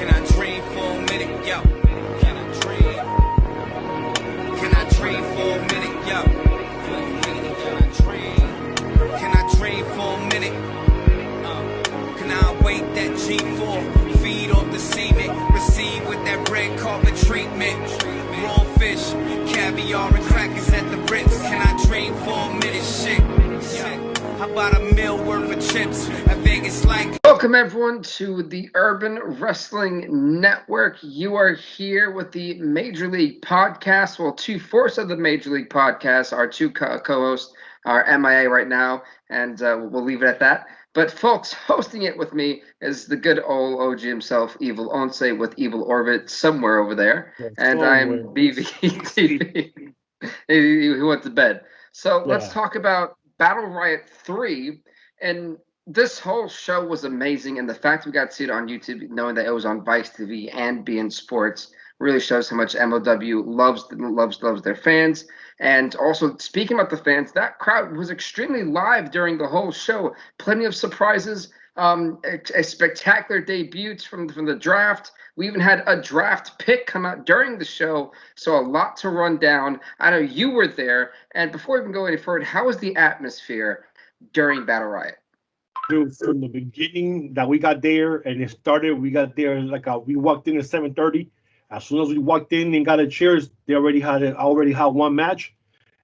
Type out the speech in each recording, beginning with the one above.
Can I dream for a minute, yo? Can I dream? Can I dream for a minute, yo? Can I dream? Can I dream for a minute? Can I wait that G4? Feed off the semen, receive with that red carpet treatment. Raw fish, caviar and crackers at the Ritz. Can I dream for a minute, shit? How about a meal worth of chips? I think it's like. Welcome everyone to the Urban Wrestling Network. You are here with the Major League Podcast. Well, 2/4 of the Major League Podcast. Our two co-hosts are MIA right now, and we'll leave it at that. But folks, hosting it with me is the good old OG himself, Evil Once, with Evil Orbit somewhere over there. Yeah, and I'm BV. He went to bed. So let's talk about Battle Riot 3. And this whole show was amazing. And the fact we got to see it on YouTube, knowing that it was on Vice TV and beIN Sports, really shows how much MLW loves their fans. And also, speaking about the fans, that crowd was extremely live during the whole show. Plenty of surprises, a spectacular debuts from the draft. We even had a draft pick come out during the show, so a lot to run down. I know you were there. And before we even go any further, how was the atmosphere during Battle Riot? Dude, from the beginning that we got there and it started, we got there we walked in at 7:30. As soon as we walked in and got a chairs, they already had one match,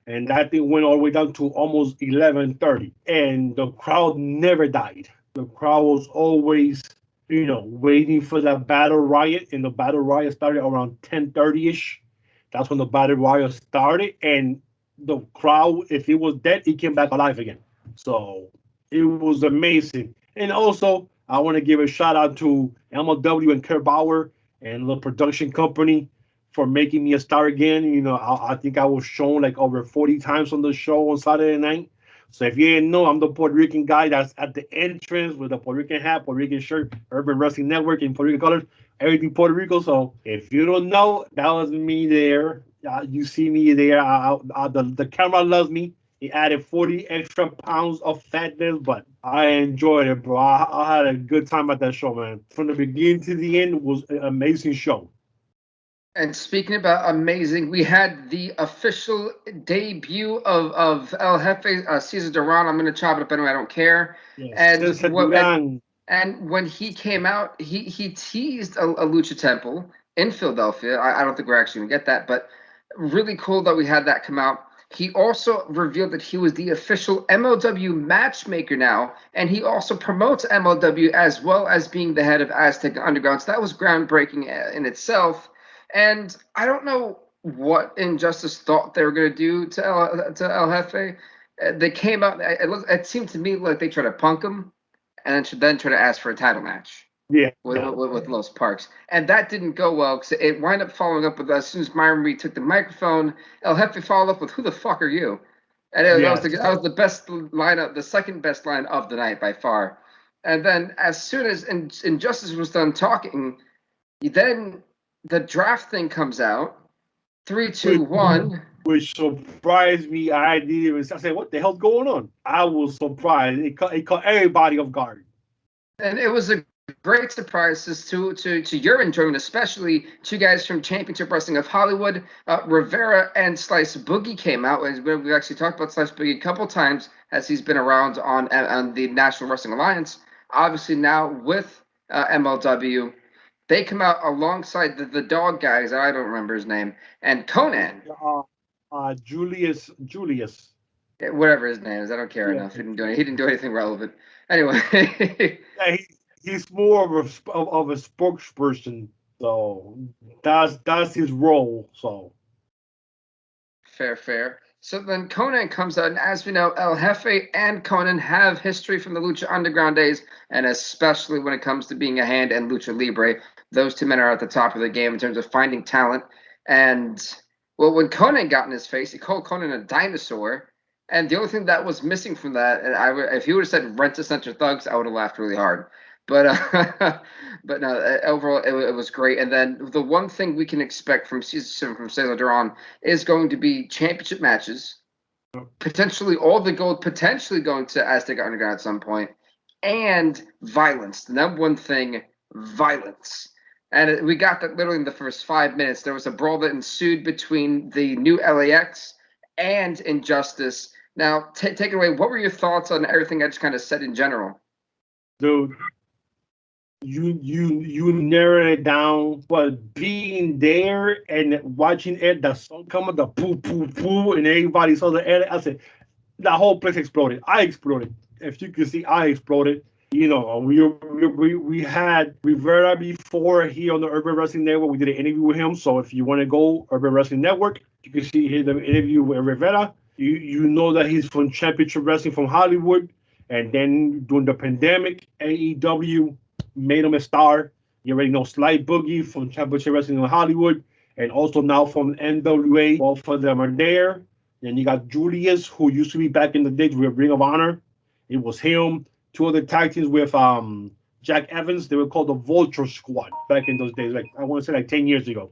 and that thing went all the way down to almost 11:30. And the crowd never died. The crowd was always, waiting for that Battle Riot, and the Battle Riot started around 10:30ish. That's when the Battle Riot started, and the crowd, if it was dead, it came back alive again. So it was amazing. And also, I want to give a shout out to MLW and Kurt Bauer and the production company for making me a star again. I think I was shown like over 40 times on the show on Saturday night. So if you didn't know, I'm the Puerto Rican guy that's at the entrance with a Puerto Rican hat, Puerto Rican shirt, Urban Wrestling Network in Puerto Rican colors, everything Puerto Rico. So if you don't know, that was me there. You see me there. The camera loves me. It added 40 extra pounds of fatness, but I enjoyed it, bro. I had a good time at that show, man. From the beginning to the end, it was an amazing show. And speaking about amazing, we had the official debut of El Jefe, Cesar Duran. I'm going to chop it up anyway. I don't care. Yes, and when he came out, he teased a Lucha Temple in Philadelphia. I don't think we're actually going to get that, but really cool that we had that come out. He also revealed that he was the official MLW matchmaker now, and he also promotes MLW as well as being the head of Aztec Underground. So that was groundbreaking in itself. And I don't know what Injustice thought they were going to do to El Jefe. They came out. It seemed to me like they tried to punk him, and then try to ask for a title match. Yeah, with Los Parks, and that didn't go well because it wound up following up with as soon as Myron Reed took the microphone, El Jefe followed up with "Who the fuck are you?" And that was the best lineup, the second best line of the night by far. And then as soon as Injustice was done talking, then the draft thing comes out, 3, 2, 1. Which surprised me. I said, "What the hell's going on?" I was surprised. It caught everybody off guard. And it was a great surprises to your enjoyment, especially two guys from Championship Wrestling of Hollywood. Rivera and Slice Boogie came out. We've actually talked about Slice Boogie a couple times as he's been around on the National Wrestling Alliance. Obviously now with MLW, they come out alongside the dog guys. I don't remember his name, and Conan. Julius. Whatever his name is, I don't care enough. He didn't do anything relevant. Anyway. He's more of a spokesperson, so that's his role. So fair. So then Conan comes out, and as we know, El Jefe and Conan have history from the Lucha Underground days, and especially when it comes to being a hand and Lucha Libre, those two men are at the top of the game in terms of finding talent. And well, when Conan got in his face, he called Conan a dinosaur. And the only thing that was missing from that, and if he would have said Renta Center Thugs, I would have laughed really hard. But no, overall, it was great. And then the one thing we can expect from Cesar Duran is going to be championship matches, potentially all the gold, potentially going to Aztec Underground at some point, and violence. The number one thing, violence. And we got that literally in the first 5 minutes. There was a brawl that ensued between the new LAX and Injustice. Now, take it away. What were your thoughts on everything I just kind of said in general? Dude, you narrowed it down, but being there and watching it, the sun coming, the poo poo poo, and everybody saw the edit. I said, the whole place exploded. I exploded. If you can see, I exploded. You know, we had Rivera before here on the Urban Wrestling Network. We did an interview with him. So if you want to go Urban Wrestling Network, you can see here the interview with Rivera. You know that he's from Championship Wrestling from Hollywood. And then during the pandemic, AEW made him a star. You already know Sly Boogie from Championship Wrestling in Hollywood. And also now from N.W.A. Both of them are there. Then you got Julius, who used to be back in the days with Ring of Honor. It was him. Two other tag teams with Jack Evans. They were called the Vulture Squad back in those days. Like I want to say, like 10 years ago.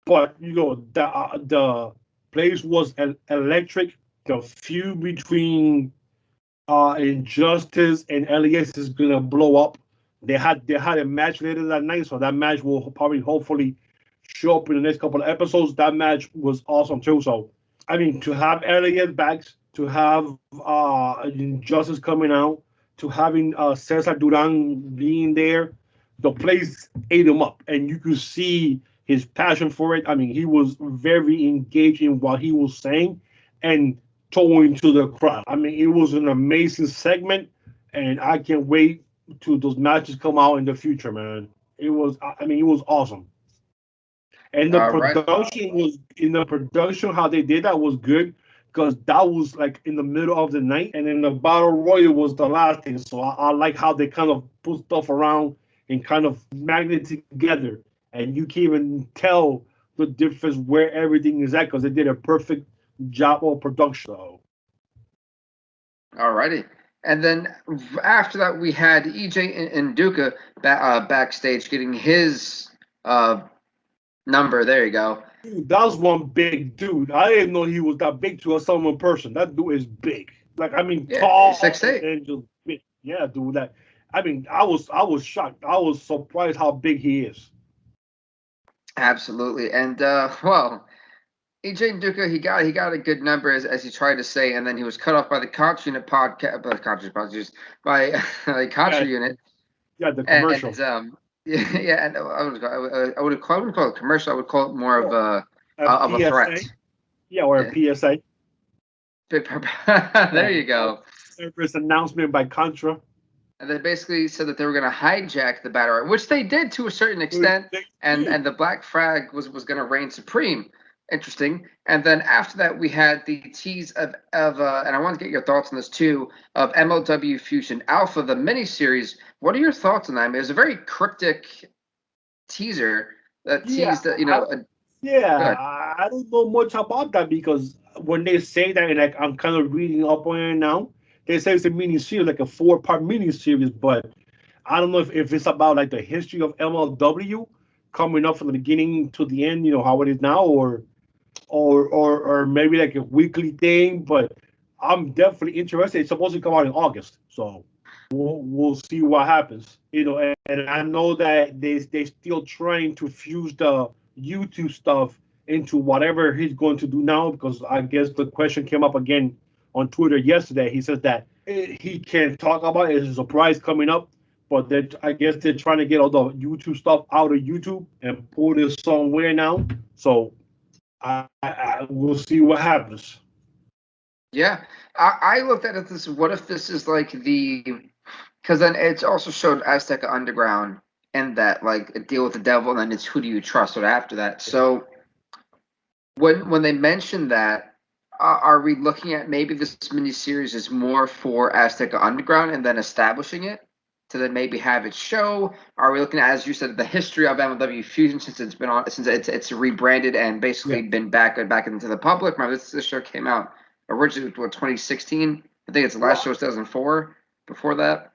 But you know, the place was electric. The feud between Injustice and LAX is gonna blow up. They had a match later that night, so that match will probably hopefully show up in the next couple of episodes. That match was awesome too. So I mean, to have LAX back, to have Injustice coming out, to having Cesar Duran being there, the place ate him up, and you could see his passion for it. I mean, he was very engaged in what he was saying and towing to the crowd. I mean, it was an amazing segment, and I can't wait to those matches come out in the future, man. It was awesome. And the production was how they did that was good because that was like in the middle of the night, and then the battle royal was the last thing. So I like how they kind of put stuff around and kind of magnet together, and you can even tell the difference where everything is at because they did a perfect job of production. Alrighty. And then after that, we had EJ and Duca backstage getting his number. There you go. Dude, that was one big dude. I didn't know he was that big to a someone person. That dude is big. Like, I mean, tall 6'8". and just big. Yeah, dude. That. I mean, I was shocked. I was surprised how big he is. Absolutely. And well, EJ and Duca, he got a good number as he tried to say, and then he was cut off by the Contra Unit by the Contra Unit. Yeah, the commercial. And, yeah, and I wouldn't call it a commercial. I would call it more of a threat. Yeah, or a PSA. There you go. Service announcement by Contra. And they basically said that they were going to hijack the Battle Riot, which they did to a certain extent, and the Black Flag was going to reign supreme. Interesting. And then after that, we had the tease of and I want to get your thoughts on this too, of MLW Fusion Alpha, the miniseries. What are your thoughts on that? I mean, it was a very cryptic teaser that teased that, I don't know much about that because when they say that, and like I'm kind of reading up on it now, they say it's a miniseries, like a 4-part miniseries, but I don't know if it's about like the history of MLW coming up from the beginning to the end, how it is now, or maybe like a weekly thing, but I'm definitely interested. It's supposed to come out in August, so we'll see what happens. And I know that they still trying to fuse the YouTube stuff into whatever he's going to do now, because I guess the question came up again on Twitter yesterday. He says that he can't talk about it. It's a surprise coming up, but I guess they're trying to get all the YouTube stuff out of YouTube and put it somewhere now. So I we'll see what happens. Yeah, I looked at it this. What if this is like because then it's also showed Azteca Underground and that like a deal with the devil, and then it's who do you trust or after that. So when they mention that, are we looking at maybe this miniseries is more for Azteca Underground and then establishing it to then maybe have it show? Are we looking at, as you said, the history of MLW Fusion since it's rebranded and basically been back into the public? Remember, this show came out originally 2016. I think it's the last show was 2004. Before that,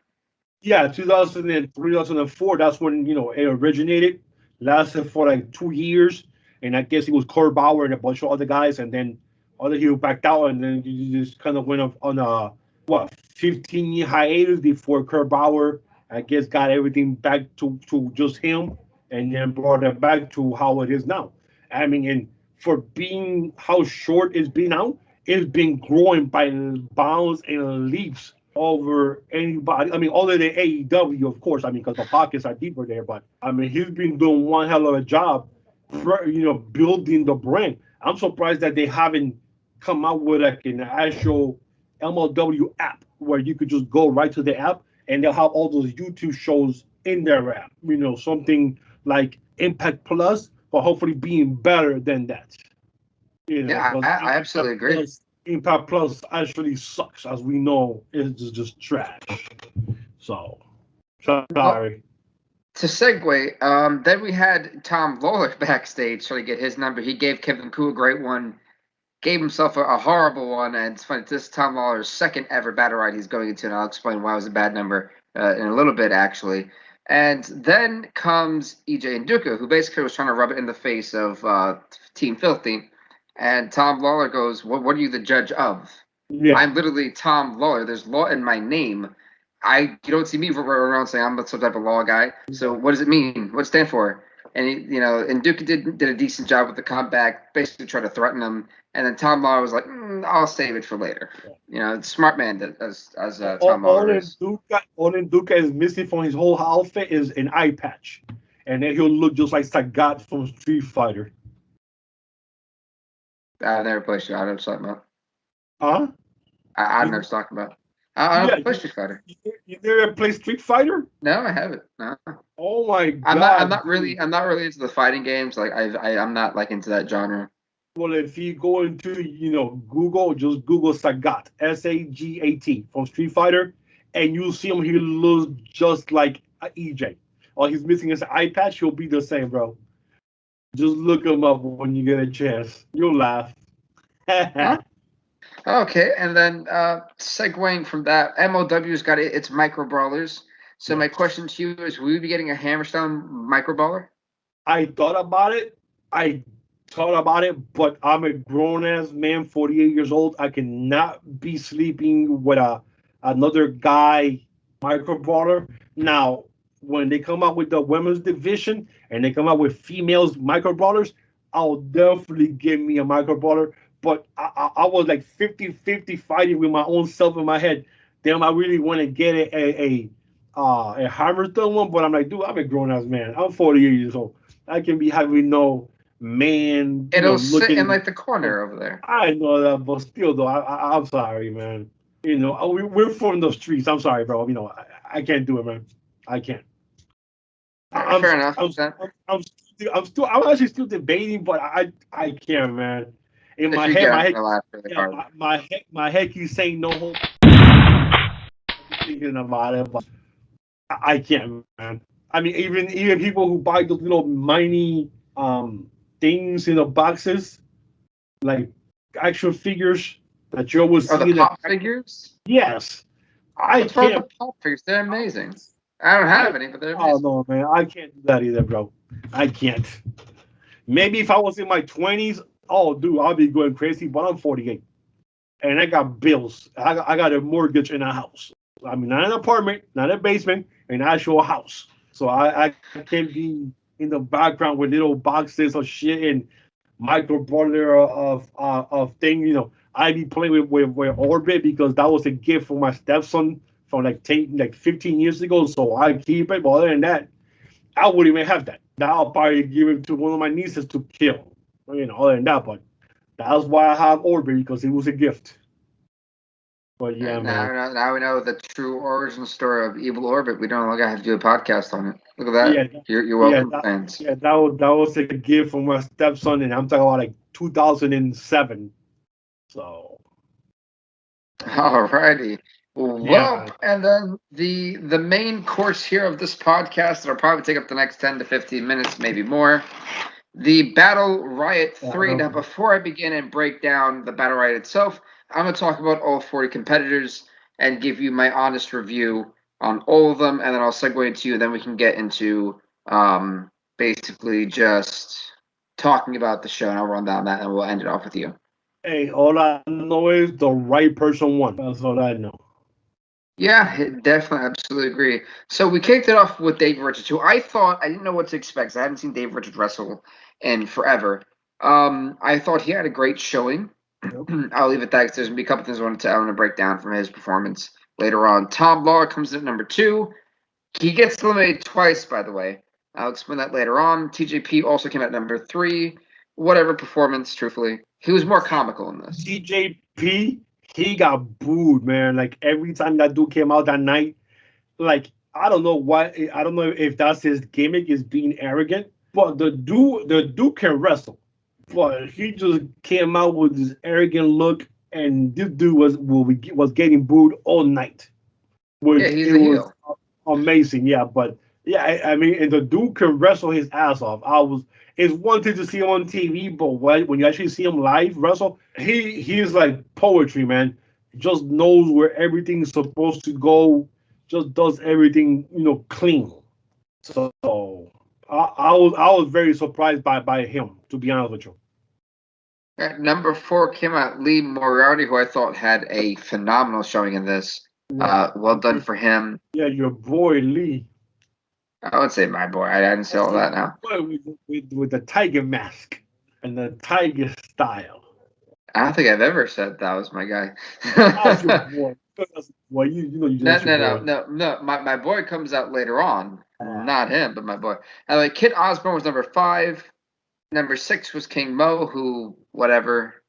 2003, 2004. That's when it originated. Lasted for like 2 years, and I guess it was Kurt Bauer and a bunch of other guys, and then other people backed out, and then you just kind of went on a 15-year hiatus before Kurt Bauer, I guess, got everything back to just him, and then brought it back to how it is now. I mean, and for being how short it's been now, it's been growing by bounds and leaps over anybody. I mean, other than AEW, of course. I mean, because the pockets are deeper there. But I mean, he's been doing one hell of a job, building the brand. I'm surprised that they haven't come out with like an actual MLW app where you could just go right to the app and they'll have all those YouTube shows in their app. Something like Impact Plus, but hopefully being better than that. Yeah, I absolutely agree. Impact Plus actually sucks, as we know. It's just trash. So, sorry. Well, to segue, then we had Tom Lawler backstage trying to get his number. He gave Kevin Ku a great one, gave himself a horrible one, and it's funny, this is Tom Lawler's second ever battle ride he's going into, and I'll explain why it was a bad number in a little bit, actually. And then comes EJ Nduka, who basically was trying to rub it in the face of Team Filthy. And Tom Lawler goes, what are you the judge of? Yeah. I'm literally Tom Lawler. There's law in my name. You don't see me running around saying I'm some type of law guy. So what does it mean? What does it stand for? And and Duke did a decent job with the comeback, basically trying to threaten him. And then Tom Lawler was like, I'll save it for later. Smart man as Tom Lawler is. All Duke is missing from his whole outfit is an eye patch. And then he'll look just like Sagat from Street Fighter. I've never played Street Fighter. I'm talking about. Huh? I've never talking about. I don't play Street Fighter. You never play Street Fighter? No, I haven't. No. Oh my god! I'm not really into the fighting games. Like I'm not like into that genre. Well, if you go into Google, just Google Sagat, Sagat from Street Fighter, and you'll see him. He looks just like EJ. All he's missing is an eye patch. He'll be the same, bro. Just look him up when you get a chance. You'll laugh. Huh? Okay, and then segueing from that, MLW's got its micro brawlers. So my question to you is, will you be getting a Hammerstein micro brawler? I thought about it, but I'm a grown-ass man, 48 years old. I cannot be sleeping with another guy micro brawler. Now, when they come out with the women's division and they come out with females micro brawlers, I'll definitely give me a micro brawler. But I was like 50-50 fighting with my own self in my head. Damn, I really want to get a Hammerstein one, but I'm like, dude, I'm a grown ass man. I'm 48 years old. I can be having no man. It'll sit in like the corner over there. I know that, but still, though, I'm sorry, man. We're from the streets. I'm sorry, bro. I can't do it, man. I can't. Fair enough. I'm actually still debating, but I can't, man. In my head, my head keeps saying no hope. Thinking about it, but I can't, man. I mean, even people who buy those little mini things in the boxes, like action figures that you always see. The pop figures? Yes. I can't. The pop figures, they're amazing. I don't have any, but they're amazing. Oh no, man, I can't do that either, bro. I can't. Maybe if I was in my 20s. Oh, dude, I'll be going crazy, but I'm 48. And I got bills. I got a mortgage in a house. I mean, not an apartment, not a basement, an actual house. So I can't be in the background with little boxes of shit and micro brawler of thing. I be playing with Orbit because that was a gift from my stepson from like 15 years ago. So I keep it. But other than that, I wouldn't even have that. Now I'll probably give it to one of my nieces to kill. Other than that, but that's why I have Orbit, because it was a gift. But yeah, man. Now we know the true origin story of Evil Orbit. We don't longer have to do a podcast on it. Look at that. Yeah, you're welcome, fans. Yeah, that was a gift from my stepson, and I'm talking about like 2007. So. Alrighty. Well, and then the main course here of this podcast that'll probably take up the next 10 to 15 minutes, maybe more. The Battle Riot 3. Now, before I begin and break down the Battle Riot itself, I'm going to talk about all 40 competitors and give you my honest review on all of them, and then I'll segue into you, and then we can get into basically just talking about the show, and I'll run down that, and we'll end it off with you. Hey, all I know is the right person won. That's all I know. Yeah, definitely, absolutely agree. So we kicked it off with Dave Richards, who I didn't know what to expect. I hadn't seen Dave Richards wrestle in forever. I thought he had a great showing. I'll leave it at that because there's gonna be a couple things I want to break down from his performance later on. Tom Law comes in at number 2. He gets eliminated twice, by the way. I'll explain that later on. TJP also came at number 3. Whatever performance, truthfully, he was more comical in this. TJP, he got booed, man. Like every time that dude came out that night, like I don't know why. I don't know if that's his gimmick, is being arrogant. But the dude can wrestle. But he just came out with this arrogant look, and this dude was getting booed all night. Yeah, Which he's it a was heel. amazing, yeah. But yeah, I mean, and the dude can wrestle his ass off. It's one thing to see him on TV, but when you actually see him live wrestle, he's like poetry, man. Just knows where everything's supposed to go. Just does everything, clean. So I was very surprised by him, to be honest with you. At number 4 came out Lee Moriarty, who I thought had a phenomenal showing in this. Yeah, Well done for him. yeah, your boy Lee. I would say my boy. I didn't say all that now. With the tiger mask and the tiger style. I don't think I've ever said that was my guy. That's your boy. Well, No, that's your no, no, boy. no, no. My boy comes out later on. Ah. Not him, but my boy. Like Kid Osborne was number 5. Number 6 was King Mo, who whatever.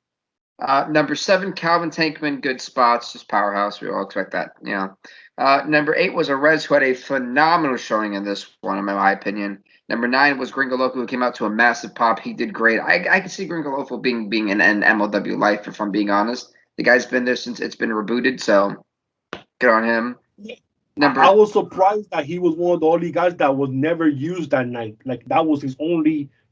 Number 7, Calvin Tankman, good spots, just powerhouse. We all expect that, Number 8 was Arez, who had a phenomenal showing in this one, in my opinion. Number 9 was Gringo Loco, who came out to a massive pop. He did great. I can see Gringo Loco being an MLW life, if I'm being honest. The guy's been there since it's been rebooted, so good on him. I was surprised that he was one of the only guys that was never used that night. Like that was his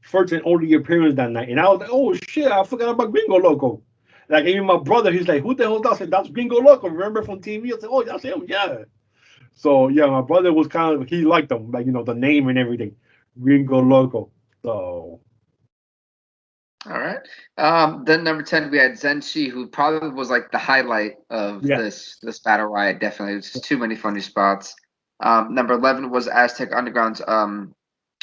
first and only appearance that night. And I was like, oh shit, I forgot about Gringo Loco. Like even my brother, he's like, who the hell is that? I said, that's Gringo Loco. Remember from TV? I said, oh, that's him, yeah. So yeah, my brother was kind of, he liked him, like the name and everything, Gringo Loco. So. All right. Then number 10, we had Zenshi, who probably was like the highlight of this Battle Riot. Definitely, it was just too many funny spots. Number 11 was Aztec Underground's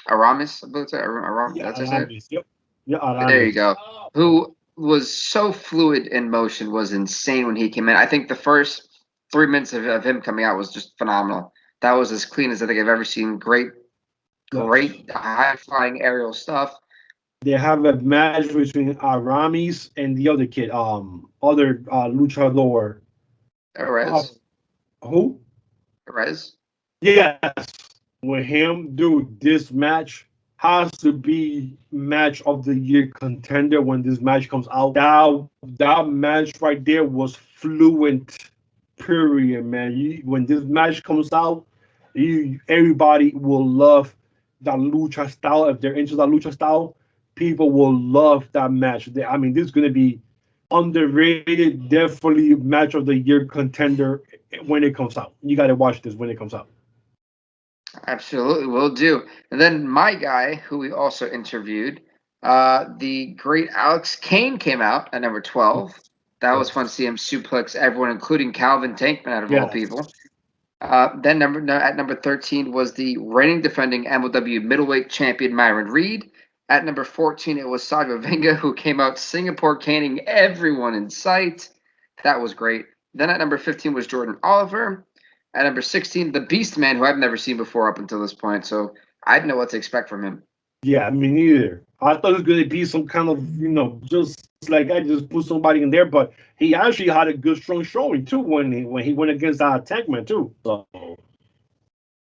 Aramis, I believe. Aramis, Yeah, that's his name. Yep. Yeah, Aramis. There you go. Who was so fluid in motion, was insane when he came in. I think the first 3 minutes of him coming out was just phenomenal. That was as clean as I think I've ever seen. Great high flying aerial stuff. They have a match between Aramis and the other kid, other luchador. Arez. Who? Arez. Yes, with him, dude. This match has to be match of the year contender when this match comes out. That match right there was fluent. Period, man. When this match comes out, everybody will love that lucha style. If they're into that lucha style, people will love that match. I mean, this is gonna be underrated, definitely match of the year contender when it comes out. You gotta watch this when it comes out. Absolutely, will do. And then my guy, who we also interviewed, the great Alex Kane, came out at number 12. That was fun to see him suplex everyone, including Calvin Tankman, out of all people. Then at number 13 was the reigning defending MLW middleweight champion Myron Reed. At number 14, it was Saga Venga, who came out Singapore caning everyone in sight. That was great. Then at number 15 was Jordan Oliver. At number 16, the Beast Man, who I've never seen before up until this point, so I didn't know what to expect from him. Yeah, me neither. I thought it was going to be some kind of, just like I just put somebody in there, but he actually had a good, strong showing too when he went against Tankman too. So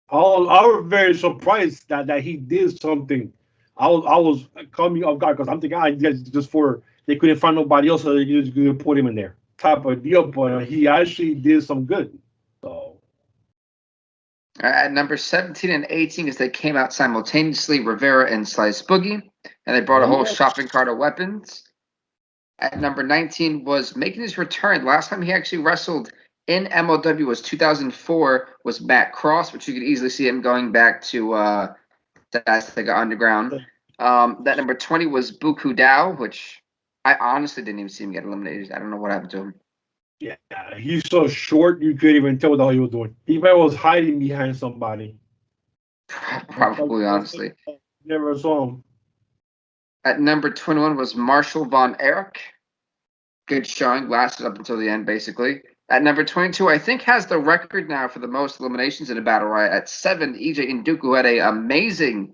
I was very surprised that he did something. I was coming off guard because I'm thinking, just for they couldn't find nobody else, so they just going to put him in there type of deal. But he actually did some good. So. At number 17 and 18, as they came out simultaneously, Rivera and Slice Boogie, and they brought a whole shopping cart of weapons. At number 19 was making his return. Last time he actually wrestled in MLW was 2004, was Matt Cross, which you could easily see him going back to Aztec Underground. That number 20 was Buku Dao, which I honestly didn't even see him get eliminated. I don't know what happened to him. Yeah, he's so short you couldn't even tell what the hell he was doing. He probably was hiding behind somebody. Probably, honestly. Never saw him. At number 21 was Marshall Von Erich. Good showing, lasted up until the end, basically. At number 22, I think has the record now for the most eliminations in a Battle Riot. At 7, EJ Nduku, who had an amazing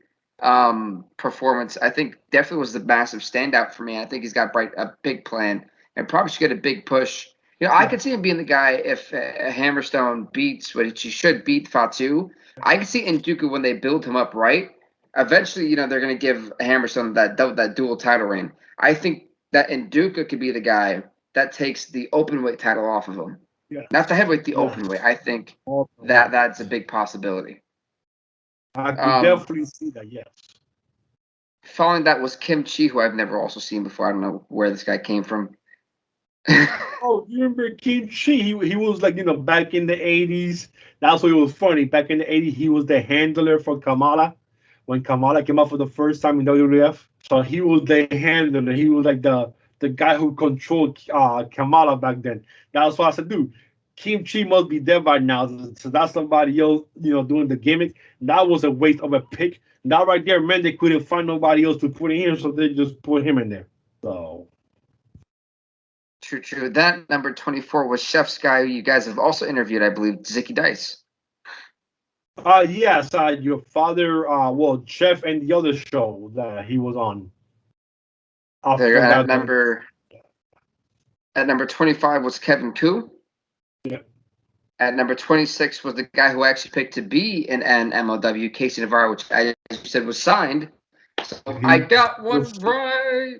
performance. I think definitely was the massive standout for me. I think he's got a big plan and probably should get a big push. I could see him being the guy if Hammerstone beats, which he should beat Fatu. I could see Nduku when they build him up right. Eventually, they're going to give Hammerstone that dual title reign. I think that Nduku could be the guy that takes the open weight title off of him. Yeah. Not the heavyweight, the open weight. I think that's a big possibility. I could definitely see that, yes. Following that was Kim Chi, who I've never also seen before. I don't know where this guy came from. Oh, you remember Kim Chi? He was like, back in the 80s. That's what it was funny. Back in the 80s, he was the handler for Kamala. When Kamala came out for the first time in WWF. So he was the handler. He was like the guy who controlled Kamala back then. That's why I said, dude, Kim Chi must be dead by now. So that's somebody else, doing the gimmick. That was a waste of a pick. That right there meant they couldn't find nobody else to put in here, so they just put him in there. So True. That number 24 was Chef's guy, who you guys have also interviewed, I believe, Zicky Dice. Yes, your father, Jeff and the other show that he was on. At number 25 was Kevin Koo. Yeah. At number 26 was the guy who actually picked to be in MLW, Casey Navarro, which I said was signed. So I got one right.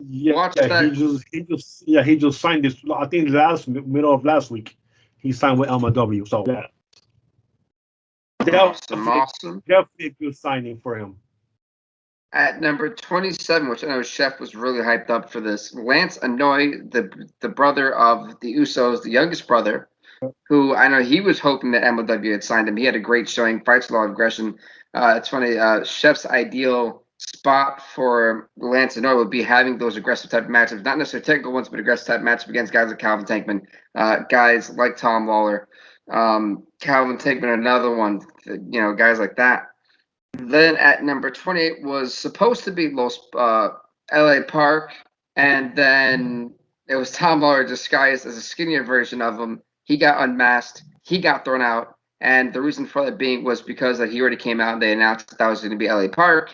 Yeah, he just signed this. I think middle of last week, he signed with MLW. So yeah. Awesome. Definitely a good signing for him. At number 27, which I know Chef was really hyped up for this, Lance Anoy, the brother of the Usos, the youngest brother, who I know he was hoping that MLW had signed him. He had a great showing, fights a lot of aggression. It's funny, Chef's ideal spot for Lance Anoy would be having those aggressive type of matchups, not necessarily technical ones, but aggressive type matchups against guys like Calvin Tankman, guys like Tom Lawler. Calvin Tankman, another one, guys like that. Then at number 28 was supposed to be LA Park, and then it was Tom Lawler disguised as a skinnier version of him. He got unmasked, he got thrown out, and the reason for that being was because he already came out and they announced that was going to be LA Park.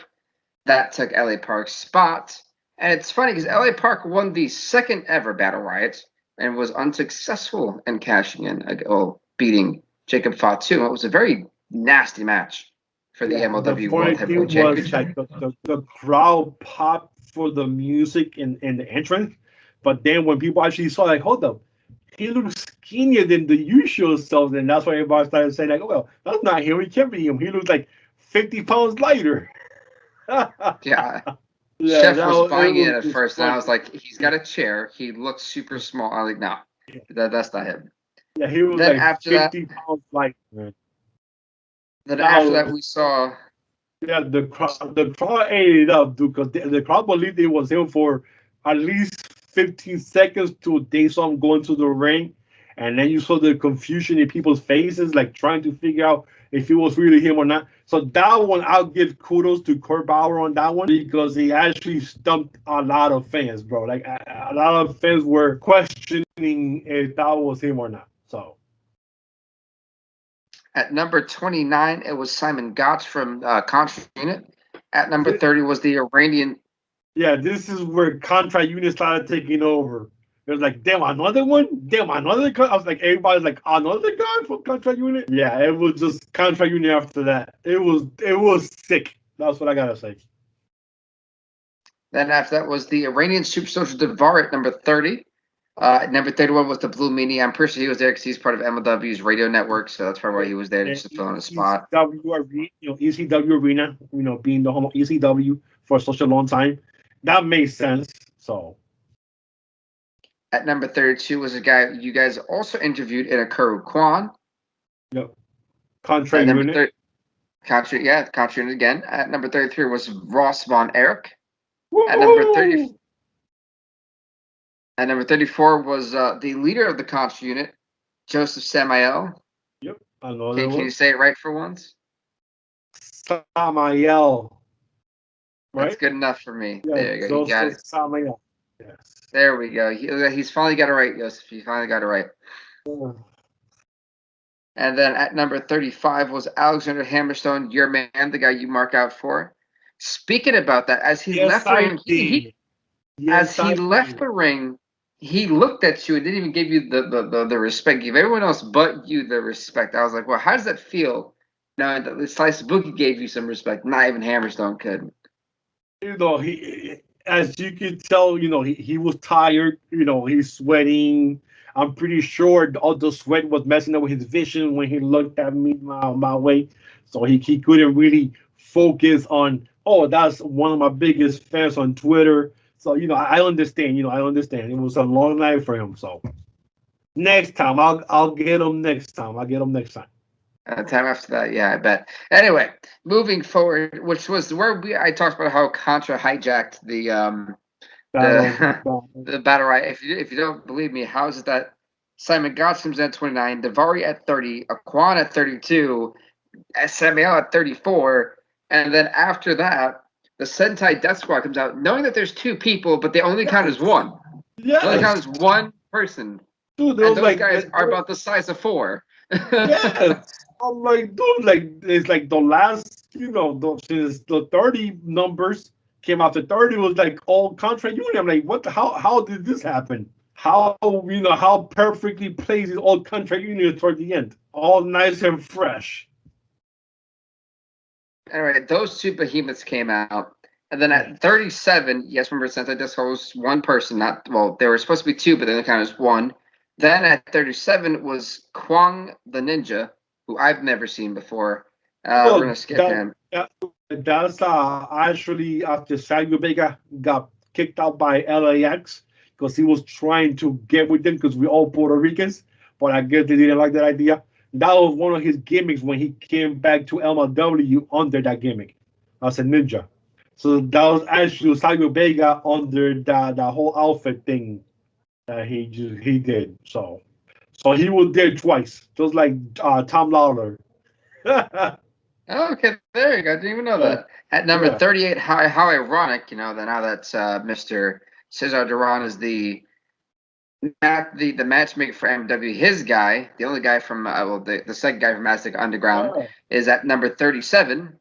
That took LA Park's spot. And it's funny because LA Park won the second ever Battle Riot and was unsuccessful in cashing in, beating Jacob Fatu. It was a very nasty match for the MLW World Heavyweight Championship. Like the crowd popped for the music in the entrance, but then when people actually saw, like, hold up, he looks skinnier than the usual self, and that's why everybody started saying, like, oh, well, that's not him. He can't be him. He looks like 50 pounds lighter. Yeah. Chef was buying it at first, and I was like, he's got a chair. He looks super small. I was like, no, that's not him. Yeah, he was then like 50 pounds lighter, man. Then after that, we saw. Yeah, the crowd ate it up, dude, because the crowd believed it was him for at least 15 seconds till they saw him go into the ring. And then you saw the confusion in people's faces, like trying to figure out if it was really him or not. So that one, I'll give kudos to Kurt Bauer on that one because he actually stumped a lot of fans, bro. Like a lot of fans were questioning if that was him or not. So. At number 29, it was Simon Gotch from Contra Unit. At number 30 was the Iranian. Yeah, this is where Contra Unit started taking over. It was like, damn, another one? Damn, another guy? I was like, everybody's like, another guy from Contra Unit? Yeah, it was just Contra Unit after that. It was sick. That's what I gotta say. Then after that was the Iranian Super Social Devar at number 30. Number 31 was the Blue Meanie. I'm pretty sure he was there because he's part of MLW's radio network, so that's probably why he was there just to fill in a spot. ECW Arena, being the home of ECW for such a long time. That makes sense. So. At number 32 was a guy you guys also interviewed in Ikuro Kwon. Yep. Contra Unit. Contra Unit again. At number 33 was Ross Von Erich. At number 30. At number 34 was the leader of the Contra unit, Josef Samael. Yep, another Can one. you say it right for once? Samael. Right? That's good enough for me. Yeah, there you go. You got it. Samael. Yes. There we go. He's finally got it right, Josef. He finally got it right. And then at number 35 was Alexander Hammerstone, your man, the guy you mark out for. Speaking about that, as he left the ring, left the ring, he looked at you and didn't even give you the respect. Give everyone else but you the respect. I was like, well, how does that feel? Knowing that the Slice Boogie gave you some respect, not even Hammerstone could. You know, as you could tell, you know, he was tired. You know, he's sweating. I'm pretty sure all the sweat was messing up with his vision when he looked at me my way. So he couldn't really focus on, oh, that's one of my biggest fans on Twitter. So, you know, I understand. You know, I understand. It was a long night for him. So next time, I'll get him next time. I'll get him next time. Time after that, yeah, I bet. Anyway, moving forward, which was where I talked about how Contra hijacked the Battle Riot. If you don't believe me, how is it that Simon Gotch comes in at 29, Davari at 30, Kwon at 32, Samael at 34, and then after that, the Sentai Death Squad comes out, knowing that there's two people, but they only count as one. Yes. They only count as one person. Dude, and those guys are about the size of 4. Yes. I'm like, dude, like it's like the last, you know, since the 30 numbers came out, the 30 was like all Contra Union. I'm like, what? How did this happen? How, you know, how perfectly plays his old Contra Union toward the end, all nice and fresh. All right, those two behemoths came out, and then at 37, yes, remember, since I just was one person, there were supposed to be 2, but then they counted as 1. Then at 37 was Kwon the Ninja, who I've never seen before. We're gonna skip him. That's actually after Samuel Vega got kicked out by LAX because he was trying to get with them because we all Puerto Ricans, but I guess they didn't like that idea. That was one of his gimmicks when he came back to MLW under that gimmick as a ninja. So that was actually Samuel Vega under that whole outfit thing that he did. So he was there twice, just like Tom Lawler. Okay, there you go. I didn't even know that. At number 38, how ironic, you know, that now that's Mr. Cesar Duran is the matchmaker for MW. His guy, the only guy from the second guy from Aztec Underground is at number 37.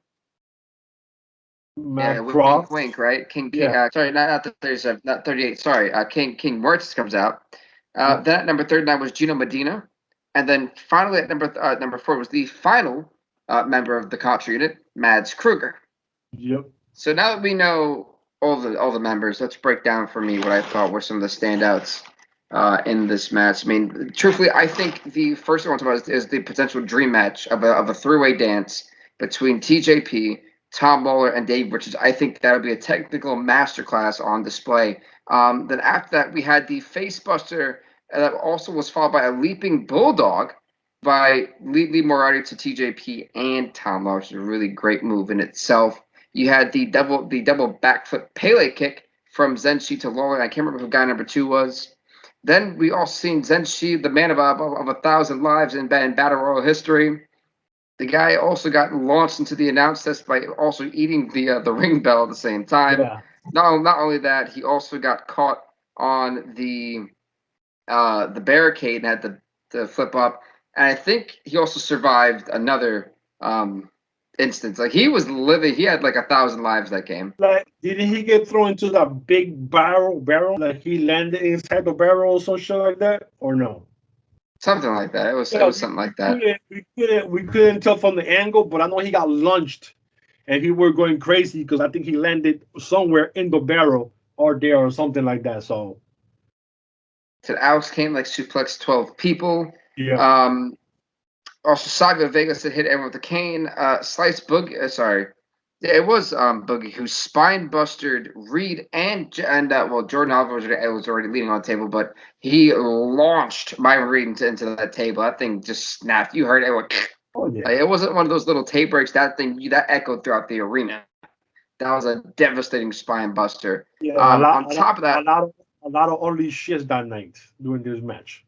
Wink, wink, right? King. Sorry, not 37, not 38. Sorry, King Mortis comes out. Then at number 39 was Gino Medina, and then finally at number 4 was the final member of the Contra unit, Mads Kruger. Yep. So now that we know all the members, let's break down for me what I thought were some of the standouts in this match. I mean, truthfully, I think the first one is the potential dream match of a three-way dance between TJP, Tom Brawler, and Dave Richards. I think that would be a technical masterclass on display. Then after that, we had the Facebuster that also was followed by a Leaping Bulldog by Lee Moriarty to TJP and Tom Brawler, which is a really great move in itself. You had the double backflip Pele kick from Zenshi to Lawler. I can't remember who guy number 2 was. Then we also seen Zenshi, the man of 1,000 lives in Battle Royal history. The guy also got launched into the announce desk by also eating the ring bell at the same time. Yeah. Not only that, he also got caught on the barricade and had to flip up. And I think he also survived another instance. Like, he was living, he had like 1,000 lives that game. Like, didn't he get thrown into that big barrel? Like he landed inside the barrel or some shit like that, or no? Something like that. It was something like that. We couldn't tell from the angle, but I know he got launched, and he were going crazy because I think he landed somewhere in the barrel or there or something like that. So Alex Kane like suplex 12 people. Yeah. Also, Saga Vegas had hit everyone with the cane. Slice Boogie, it was Boogie who spine busted Reed and Jordan Oliver was already leaning on the table, but he launched Myron Reed into that table. That thing just snapped. You heard everyone. Oh yeah. Like, it wasn't one of those little tape breaks. That echoed throughout the arena. That was a devastating spine buster. Yeah. On top of that, a lot of ugly shits that night during this match.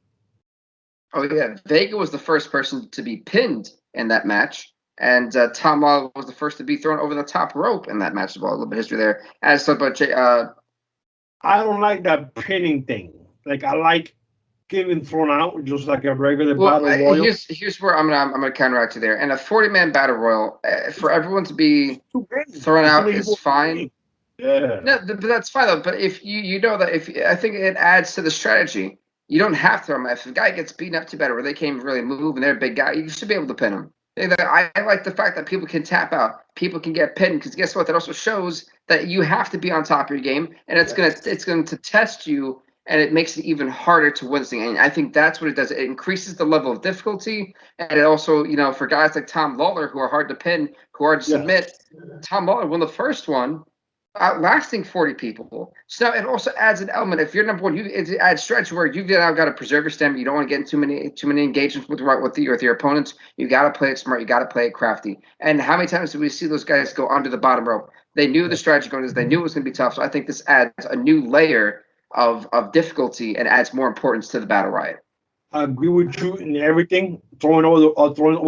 Oh yeah, Vega was the first person to be pinned in that match, and Tom Lawler was the first to be thrown over the top rope in that match as well. A little bit of history there. As so, but I don't like that pinning thing. Like I like getting thrown out just like a regular battle royal. Here's where I'm gonna counteract you there. And a 40-man battle royal for everyone to be thrown out is fine. Yeah. No, but that's fine though. But if you know that I think it adds to the strategy. You don't have to throw him. If a guy gets beaten up too bad or they can't really move and they're a big guy, you should be able to pin him. I like the fact that people can tap out, people can get pinned, because guess what? That also shows that you have to be on top of your game, and it's going to test you, and it makes it even harder to win this thing. And I think that's what it does. It increases the level of difficulty, and it also, for guys like Tom Lawler who are hard to pin, who are hard to submit, Tom Lawler won the first one, outlasting 40 people. So now it also adds an element. If you're number one, it adds stretch where you've now got to preserve your stamina. You don't want to get in too many engagements with your opponents. You got to play it smart. You got to play it crafty. And how many times do we see those guys go under the bottom rope? They knew the strategy going is. They knew it was going to be tough. So I think this adds a new layer of difficulty and adds more importance to the Battle Riot. I agree with you in everything. Throwing over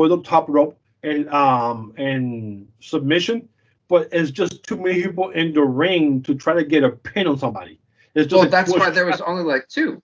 the top rope and submission. But it's just too many people in the ring to try to get a pin on somebody. It's just that's why there was only like 2.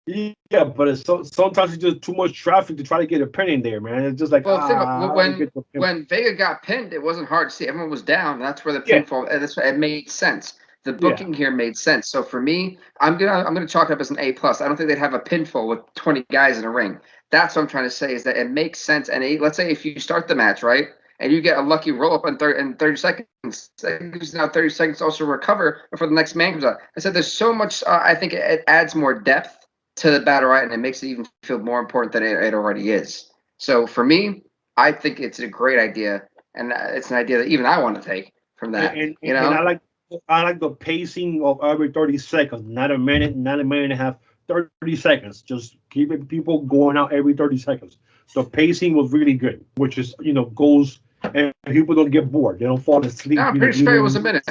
Yeah, but it's sometimes it's just too much traffic to try to get a pin in there, man. It's just like when Vega got pinned, it wasn't hard to see. Everyone was down. That's where the pinfall. That's why it made sense. The booking here made sense. So for me, I'm gonna chalk it up as an A+. I don't think they'd have a pinfall with 20 guys in a ring. That's what I'm trying to say, is that it makes sense. And let's say if you start the match right, and you get a lucky roll up in 30 seconds, that gives you now 30 seconds to also recover before the next man comes out. I said there's so much. I think it adds more depth to the Battle Riot, and it makes it even feel more important than it already is. So for me, I think it's a great idea, and it's an idea that even I want to take from that. And I like the pacing of every 30 seconds, not a minute, not a minute and a half, 30 seconds. Just keeping people going out every 30 seconds. The pacing was really good, which is, goes, and people don't get bored. They don't fall asleep. No, I'm pretty sure it was a minute.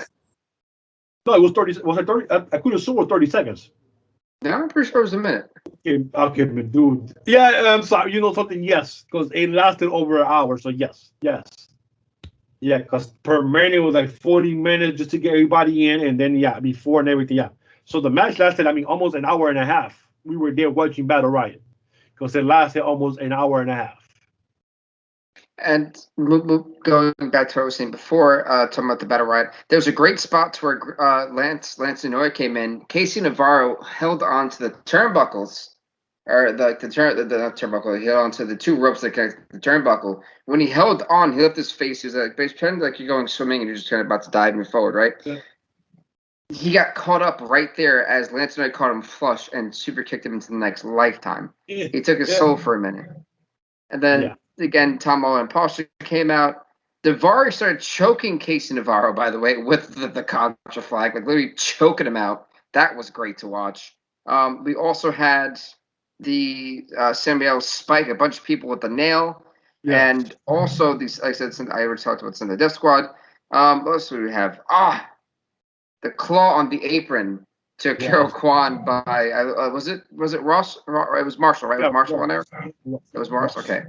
No, it was 30. Was it 30? I could assume it was 30 seconds. No, I'm pretty sure it was a minute. Okay, dude. Yeah, I'm sorry. You know something? Yes, because it lasted over an hour. So yes. Yeah, because per minute was like 40 minutes just to get everybody in, and then before and everything. Yeah. So the match lasted, almost an hour and a half. We were there watching Battle Riot because it lasted almost an hour and a half. And going back to what I was saying before, talking about the Battle Riot, there was a great spot to where Lance N.W.A came in. Casey Navarro held on to the turnbuckles, or the turnbuckle. He held on to the 2 ropes that connect the turnbuckle. When he held on, he lifted his face. He was like, pretend like you're going swimming and you're just kind of about to dive and forward, right? Yeah. He got caught up right there as Lance N.W.A caught him flush and super kicked him into the next lifetime. Yeah. He took his soul for a minute. And then, again, Tom Lawler and Posture came out. Daivari started choking Casey Navarro, by the way, with the Contra flag, like literally choking him out. That was great to watch. We also had the Samael spike a bunch of people with the nail. Yeah. And also, these, like I said, I already talked about Sunday Death Squad. What else do we have? The claw on the apron to Ikuro Kwon by was it Ross? It was Marshall, right? It was Marshall on there. It was Marshall. Okay.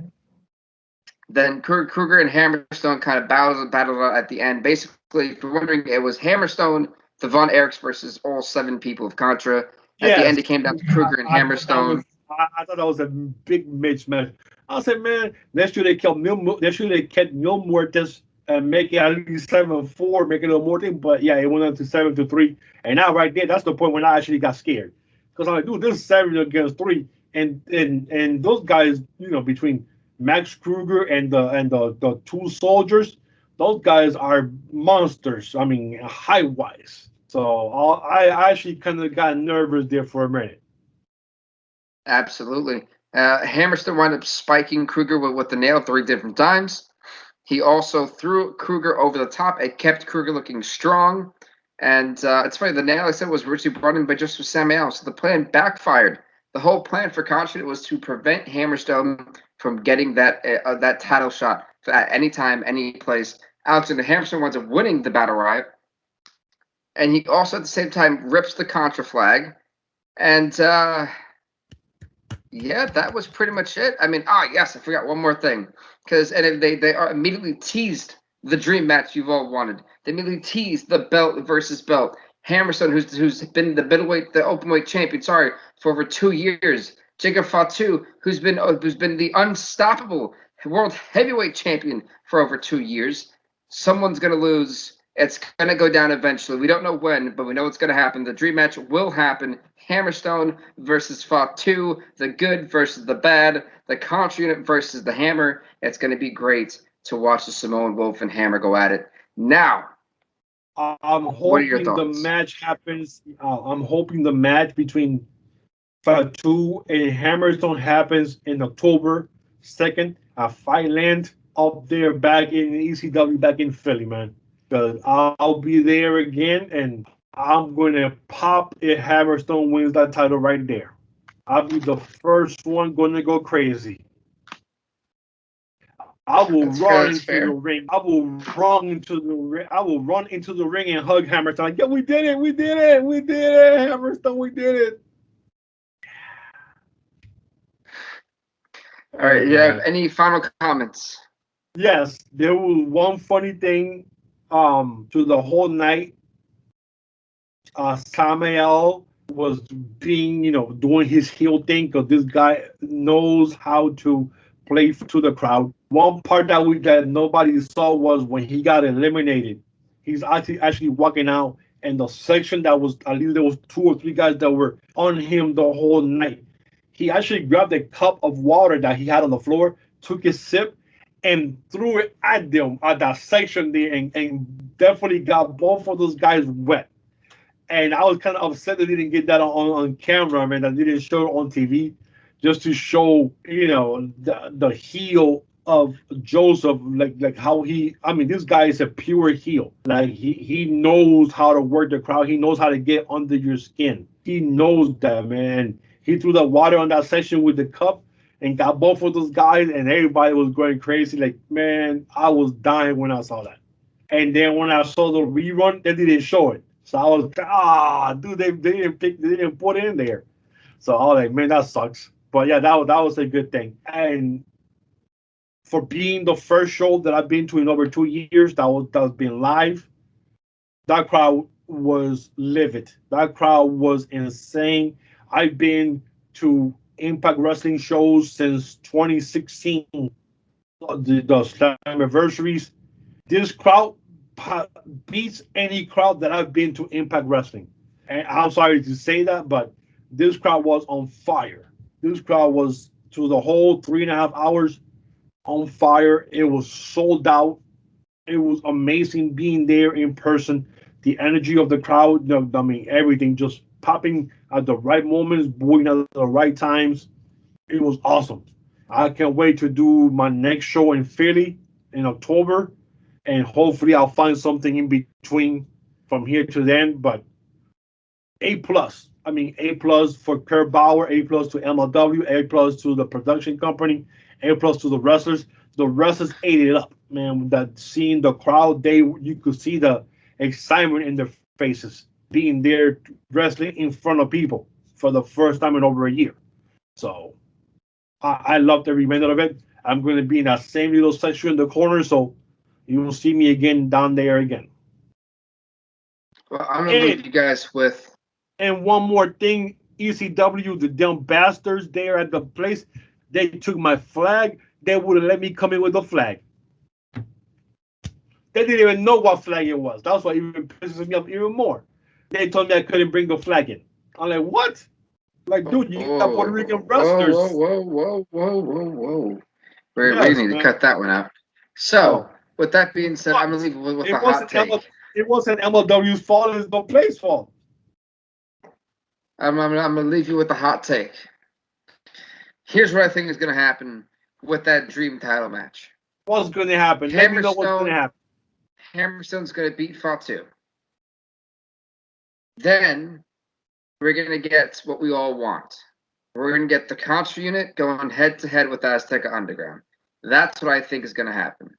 Then Kruger and Hammerstone kind of battled at the end. Basically, if you're wondering, it was Hammerstone, the Von Erichs versus all 7 people of Contra. At the end, it came down to Kruger and Hammerstone. I thought that was a big mismatch. I said, man, next year they kept Mil Muertes and make it at least 7-4, make it a little more thing. But it went up to 7-3. And now right there, that's the point when I actually got scared. Because I'm like, dude, this is 7 against 3. And those guys, between Max Kruger and the 2 soldiers, those guys are monsters. Height-wise. So I actually kind of got nervous there for a minute. Absolutely. Hammerstone wound up spiking Kruger with the nail 3 different times. He also threw Kruger over the top. It kept Kruger looking strong. And it's funny, the nail, I said, was originally brought in by Josef Samael. So the plan backfired. The whole plan for Contra was to prevent Hammerstone from getting that title shot at any time, any place. Alexander Hammerstone winds up winning the Battle Riot. and he also at the same time rips the Contra flag. And yeah, that was pretty much it. I mean, yes, I forgot one more thing. And they are immediately teased the dream match you've all wanted. They immediately teased the belt versus belt. Hammerstein, who's been the openweight champion, for over 2 years. Jacob Fatu, who's been the unstoppable world heavyweight champion for over 2 years. Someone's gonna lose. It's gonna go down eventually. We don't know when, but we know it's gonna happen. The dream match will happen. Hammerstone versus Fatu, the good versus the bad, the Contra unit versus the Hammer. It's gonna be great to watch the Samoan Wolf and Hammer go at it. Now, I'm hoping the match happens. I'm hoping the match between Fatu and Hammerstone happens in October 2nd at Fightland up there back in ECW, back in Philly, man. Because I'll be there again, and I'm going to pop if Hammerstone wins that title right there. I'll be the first one going to go crazy. I will run into the ring. I will run into the ring and hug Hammerstone. Yeah, we did it, Hammerstone, we did it. All right, you have any final comments? Yes, there was one funny thing to the whole night. Samael was being, doing his heel thing because this guy knows how to play to the crowd. One part that nobody saw was when he got eliminated. He's actually walking out, and the section that was, at least there was 2 or 3 guys that were on him the whole night. He actually grabbed a cup of water that he had on the floor, took a sip, and threw it at them, at that section there, and definitely got both of those guys wet. And I was kind of upset that they didn't get that on camera, man, that they didn't show it on TV, just to show, the heel of Josef, like how this guy is a pure heel. Like he knows how to work the crowd. He knows how to get under your skin. He knows that, man. He threw the water on that section with the cup and got both of those guys, and everybody was going crazy. Like, man, I was dying when I saw that. And then when I saw the rerun, they didn't show it. So I was, dude, they didn't put it in there. So I was like, man, that sucks. But yeah, that was a good thing. And for being the first show that I've been to in over 2 years, that was been live, that crowd was livid. That crowd was insane. I've been to Impact Wrestling shows since 2016, the Slammiversaries. This crowd beats any crowd that I've been to Impact Wrestling. And I'm sorry to say that, but this crowd was on fire. This crowd was, through the whole 3.5 hours, on fire. It was sold out. It was amazing being there in person. The energy of the crowd, everything just popping at the right moments, booing at the right times. It was awesome. I can't wait to do my next show in Philly in October, and hopefully I'll find something in between from here to then. But A+. A+ for Kurt Bauer, A+ to MLW, A+ to the production company, A+ to the wrestlers. The wrestlers ate it up, man. That seeing the crowd, you could see the excitement in their faces, being there wrestling in front of people for the first time in over a year. So I loved every minute of it. I'm going to be in that same little section in the corner, so you will see me again down there again. Well, I'm going to leave you guys with... And one more thing, ECW, the dumb bastards there at the place, they took my flag. They wouldn't let me come in with the flag. They didn't even know what flag it was. That's what even pisses me off even more. They told me I couldn't bring the flag in. I'm like, what? Like, dude, you got Puerto Rican wrestlers. Whoa. We need to cut that one out. So, with that being said, I'm going to leave with a hot take. It wasn't MLW's fault. It's no play's fault. I'm going to leave you with a hot take. Here's what I think is going to happen with that dream title match. What's going to happen? Let me know what's going to happen. Hammerstone's going to beat Fatu. Then we're going to get what we all want. We're going to get the Contra unit going head-to-head with Azteca Underground. That's what I think is going to happen.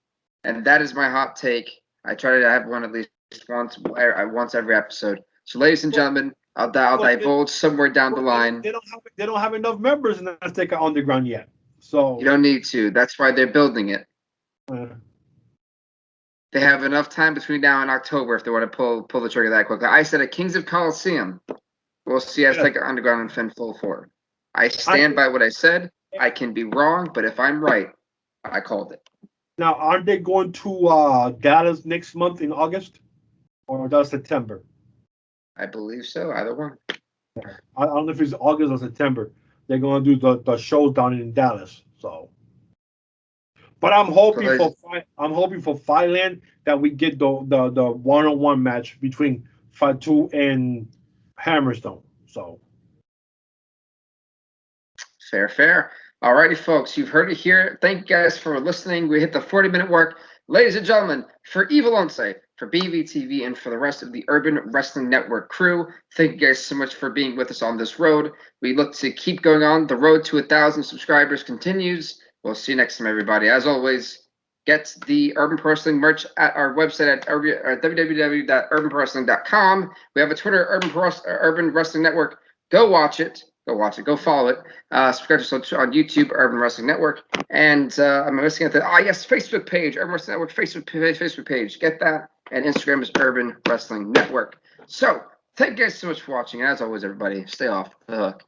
And that is my hot take. I try to have one at least once every episode. So, ladies and gentlemen, I'll divulge somewhere down the line. They don't have enough members in the Azteca Underground yet. So you don't need to. That's why they're building it. They have enough time between now and October if they want to pull the trigger that quickly. I said at Kings of Coliseum, we'll see Azteca Underground and Finn full forward. I stand by what I said. I can be wrong, but if I'm right, I called it. Now, aren't they going to Dallas next month in August? Or that's September? I believe so. Either one. I don't know if it's August or September. They're going to do the shows down in Dallas. So, but I'm hoping for Thailand that we get the one-on-one match between Fatu and Hammerstone. So, fair. Alrighty, folks, you've heard it here. Thank you guys for listening. We hit the 40-minute mark. Ladies and gentlemen, for Evil Once, for BVTV, and for the rest of the Urban Wrestling Network crew, thank you guys so much for being with us on this road. We look to keep going on. The road to 1,000 subscribers continues. We'll see you next time, everybody. As always, get the Urban Pro Wrestling merch at our website at www.urbanprowrestling.com. We have a Twitter, Urban Wrestling Network. Go watch it. Go follow it. Subscribe to us on YouTube, Urban Wrestling Network. And I'm missing anything. Yes, Facebook page, Urban Wrestling Network, Facebook page. Get that. And Instagram is Urban Wrestling Network. So, thank you guys so much for watching. And as always, everybody, stay off the hook.